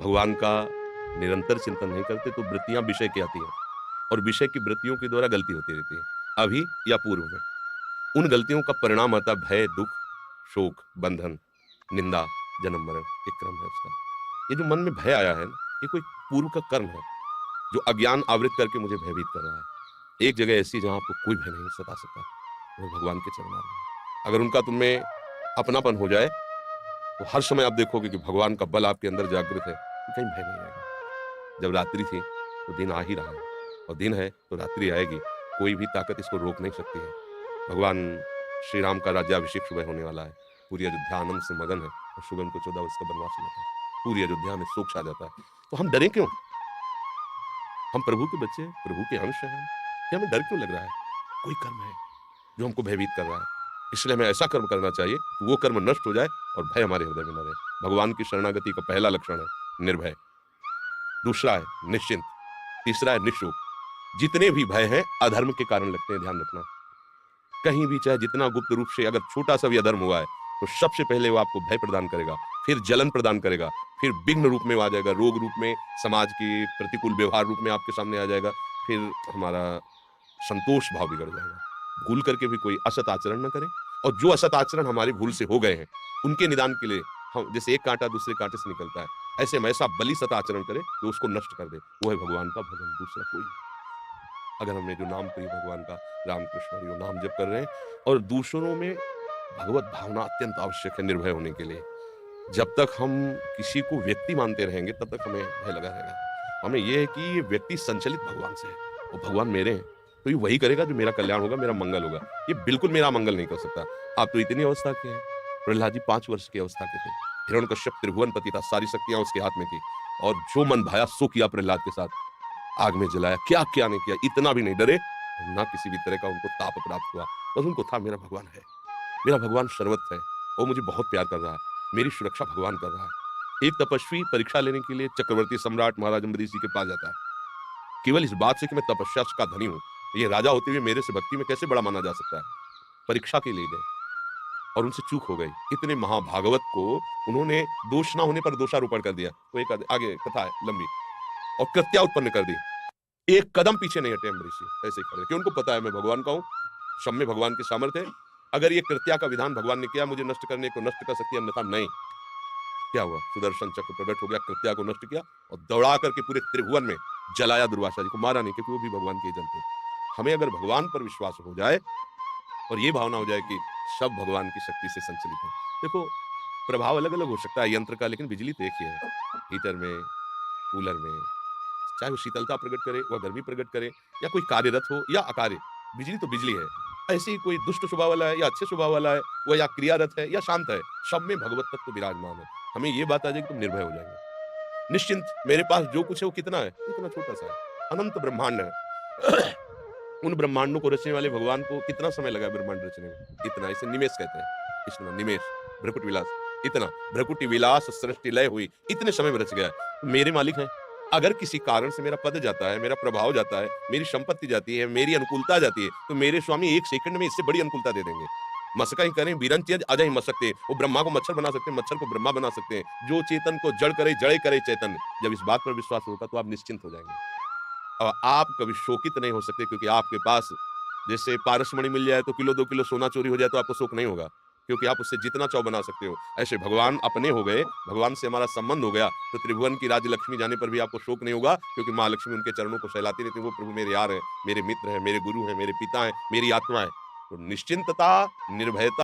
भगवान का निरंतर चिंतन नहीं करते तो वृत्तियाँ विषय की आती हैं और विषय की वृत्तियों के द्वारा गलती होती रहती है, अभी या पूर्व में। उन गलतियों का परिणाम आता है भय, दुःख, शोक, बंधन, निंदा, जन्म-मरण, एक क्रम है उसका। ये जो मन में भय आया है ना, ये कोई पूर्व का कर्म है, जो अज्ञान आवृत करके मुझे भयभीत कर रहा है। एक जगह ऐसी जहाँ आपको कोई भय नहीं सता सकता, वो भगवान के चरणारविंद हैं। अगर उनका तुम में अपनापन हो जाए, तो हर समय आप देखोगे कि भगवान का बल आपके अंदर जागृत है, तो कहीं भय नहीं रहेगा। जब रात्रि थी, तो दिन आ ही रहा है और दिन है, तो रात्रि आएगी। कोई भी ताकत इसको रोक नहीं सकती है। भगवान श्री राम का राज्याभिषेक सुबह होने वाला है। पूरी अयोध्या आनंद से मगन है और शुभम को 14 वर्ष का वनवास मिलता है। पूरी अयोध्या में शोक छा जाता है। तो हम डरे क्यों? हम प्रभु के बच्चे हैं, प्रभु के अंश हैं हम। ये हमें डर क्यों लग रहा है? कोई कर्म है जो हमको भयभीत कर रहा है। इसलिए हमें ऐसा कर्म करना चाहिए कि वो कर्म नष्ट हो जाए और भय हमारे हृदय में न रहे। भगवान की शरणागति का पहला लक्षण है निर्भय, दूसरा है निश्चिंत, तीसरा है निःशोक। जितने भी भय हैं अधर्म के कारण लगते हैं, ध्यान रखना। कहीं भी चाहे जितना गुप्त रूप से अगर छोटा-सा भी अधर्म हुआ है, तो सबसे पहले वो आपको भय प्रदान करेगा, फिर जलन प्रदान करेगा, फिर विघ्न रूप में वो आ जाएगा, रोग रूप में, समाज के प्रतिकूल व्यवहार रूप में आपके सामने आ जाएगा, फिर हमारा संतोष भाव बिगड़ जाएगा। भूल करके भी कोई असत आचरण ना करें और जो असत आचरण हमारी भूल से हो गए हैं, उनके निदान के लिए हम जैसे एक काँटा दूसरे काँटे से निकलता है, ऐसे में ऐसा बली सत आचरण करें कि उसको नष्ट कर दे। वो है भगवान का भजन, दूसरा कोई नहीं। अगर हमने जो नाम प्रिय भगवान का राम कृष्ण हरि ओम नाम जप कर रहे हैं और दूसरों में भगवत भावना अत्यंत आवश्यक है निर्भय होने के लिए। जब तक हम किसी को व्यक्ति मानते रहेंगे तब तक हमें भय लगा रहेगा। हमें ये है कि ये व्यक्ति संचलित भगवान से है और भगवान मेरे हैं, तो ये वही करेगा जो मेरा कल्याण होगा, मेरा मंगल होगा। ये बिल्कुल मेरा मंगल नहीं कर सकता। आप तो इतनी अवस्था के हैं। प्रहलाद जी 5 वर्ष की अवस्था के थे। हिरण्यकश्यप त्रिभुवनपति था, सारी शक्तियाँ उसके हाथ में थी और जो मन भाया सो किया प्रहलाद के साथ। आग में जलाया, क्या-क्या नहीं किया, इतना भी नहीं डरे और ना किसी भी तरह का उनको ताप प्राप्त हुआ। बस उनको था मेरा भगवान है, मेरा भगवान सर्वत्र है, वो मुझे बहुत प्यार कर रहा है, मेरी सुरक्षा भगवान कर रहा है। एक तपस्वी परीक्षा लेने के लिए चक्रवर्ती सम्राट महाराज अम्बरीश जी के पास जाता है, केवल इस बात से कि मैं तपस्या का धनी हूँ, ये राजा होते हुए मेरे से भक्ति में कैसे बड़ा माना जा सकता है? परीक्षा के लिए गए और उनसे चूक हो गई। इतने महाभागवत को उन्होंने दोष ना होने पर दोषारोपण कर दिया। तो एक आगे कथा है लंबी और कृत्या उत्पन्न कर दी। एक कदम पीछे नहीं हटे अम्बरीश जी, ऐसे ही खड़े कि उनको पता है मैं भगवान का हूँ, सब में भगवान की सामर्थ्य है। अगर ये कृत्या का विधान भगवान ने किया मुझे नष्ट करने को नष्ट कर सकती है अन्यथा नहीं। क्या हुआ? सुदर्शन चक्र प्रकट हो गया, कृत्या को नष्ट किया और दौड़ा करके पूरे त्रिभुवन में जलाया दुर्वासा जी को, मारा नहीं क्योंकि वो भी भगवान के ही जन थे। हमें अगर भगवान पर विश्वास हो जाए और ये भावना हो जाए कि सब भगवान की शक्ति से संचलित है। देखो प्रभाव अलग-अलग हो सकता है यंत्र का लेकिन बिजली तो एक ही है। हीटर में, कूलर में, चाहे वो शीतलता प्रकट करे, वह गर्मी प्रकट करे या कोई कार्यरत हो या अकार्य, बिजली तो बिजली है। ऐसे ही कोई दुष्ट स्वभाव वाला है या अच्छे स्वभाव वाला है, वह या क्रियारत है या शांत है, सब में भगवत तत्व विराजमान है। हमें ये बात आ जाए कि तुम निर्भय हो जाएँगे। निश्चिंत मेरे पास जो कुछ है वो कितना है? इतना छोटा-सा है। अनंत ब्रह्मांड है। उन ब्रह्मांडों को रचने वाले भगवान को कितना समय लगा ब्रह्मांड रचने में? इतना, इसे निमेष कहते हैं। इतना निमेष, भ्रकुटी विलास, इतना भ्रकुटी विलास सृष्टि लय हुई, इतने समय में रच गया है। तो मेरे मालिक हैं। अगर किसी कारण से मेरा पद जाता है, मेरा प्रभाव जाता है, मेरी संपत्ति जाती है, मेरी अनुकूलता जाती है, तो मेरे स्वामी 1 सेकंड में इससे बड़ी अनुकूलता दे देंगे। मसका ही करें, बीरन चेत अजय ही मसकते। वो ब्रह्मा को मच्छर बना सकते हैं, मच्छर को ब्रह्मा बना सकते हैं। जो चेतन को जड़ करे, जड़े करे चैतन्य। जब इस बात पर विश्वास होगा तो आप निश्चिंत हो जाएँगे। और आप कभी शोकित नहीं हो सकते क्योंकि आपके पास जैसे पारसमणि मिल जाए तो किलो 2 किलो सोना चोरी हो जाए तो आपको शोक नहीं होगा, क्योंकि आप उससे जितना चाहो बना सकते हो। ऐसे भगवान अपने हो गए, भगवान से हमारा संबंध हो गया, तो त्रिभुवन की राज्यलक्ष्मी जाने पर भी आपको शोक नहीं होगा क्योंकि माँ लक्ष्मी उनके चरणों को सहलाती रहती है, वो प्रभु मेरे यार हैं, मेरे मित्र हैं, मेरे गुरु हैं, मेरे पिता हैं, मेरी आत्मा है। तो निश्चिंतता, निर्भयता